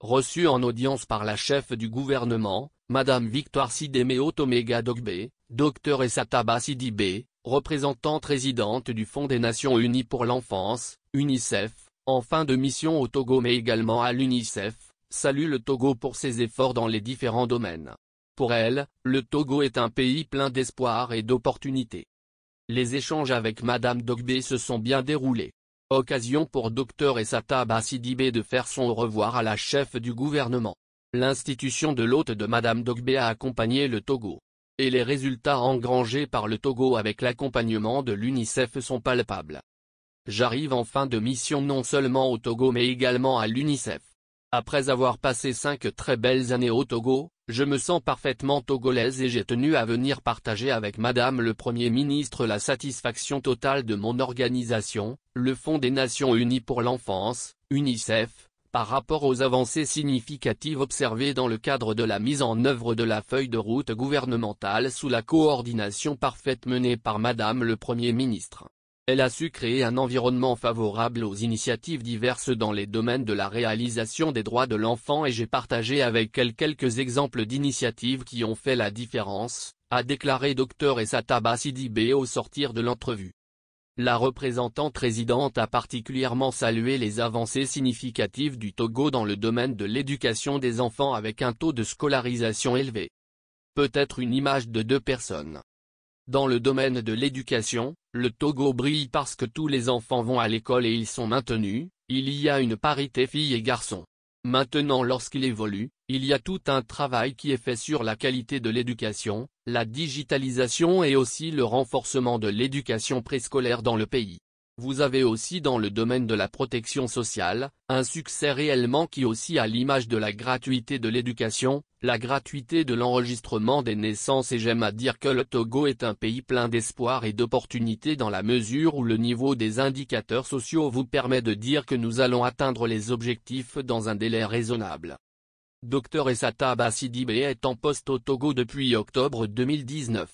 reçue en audience par la chef du gouvernement, Madame Victoire Sideme Otomega Dogbe, Dr Essataba Sidibé, représentante résidente du Fonds des Nations Unies pour l'enfance, UNICEF, en fin de mission au Togo mais également à l'UNICEF, salue le Togo pour ses efforts dans les différents domaines. Pour elle, le Togo est un pays plein d'espoir et d'opportunités. Les échanges avec Madame Dogbe se sont bien déroulés. Occasion pour Dr Essataba Sidibé de faire son au revoir à la chef du gouvernement. L'institution de l'hôte de Madame Dogbe a accompagné le Togo. Et les résultats engrangés par le Togo avec l'accompagnement de l'UNICEF sont palpables. J'arrive en fin de mission non seulement au Togo mais également à l'UNICEF. Après avoir passé 5 très belles années au Togo, je me sens parfaitement togolaise et j'ai tenu à venir partager avec Madame le Premier ministre la satisfaction totale de mon organisation, le Fonds des Nations Unies pour l'enfance, UNICEF, par rapport aux avancées significatives observées dans le cadre de la mise en œuvre de la feuille de route gouvernementale sous la coordination parfaite menée par Madame le Premier ministre. Elle a su créer un environnement favorable aux initiatives diverses dans les domaines de la réalisation des droits de l'enfant et j'ai partagé avec elle quelques exemples d'initiatives qui ont fait la différence, a déclaré Dr Essataba Sidibé au sortir de l'entrevue. La représentante résidente a particulièrement salué les avancées significatives du Togo dans le domaine de l'éducation des enfants avec un taux de scolarisation élevé. Peut-être une image de 2 personnes. Dans le domaine de l'éducation, le Togo brille parce que tous les enfants vont à l'école et ils sont maintenus, il y a une parité filles et garçons. Maintenant lorsqu'il évolue, il y a tout un travail qui est fait sur la qualité de l'éducation, la digitalisation et aussi le renforcement de l'éducation préscolaire dans le pays. Vous avez aussi dans le domaine de la protection sociale, un succès réellement qui aussi à l'image de la gratuité de l'éducation, la gratuité de l'enregistrement des naissances et j'aime à dire que le Togo est un pays plein d'espoir et d'opportunités dans la mesure où le niveau des indicateurs sociaux vous permet de dire que nous allons atteindre les objectifs dans un délai raisonnable. Dr Essataba Sidibé est en poste au Togo depuis octobre 2019.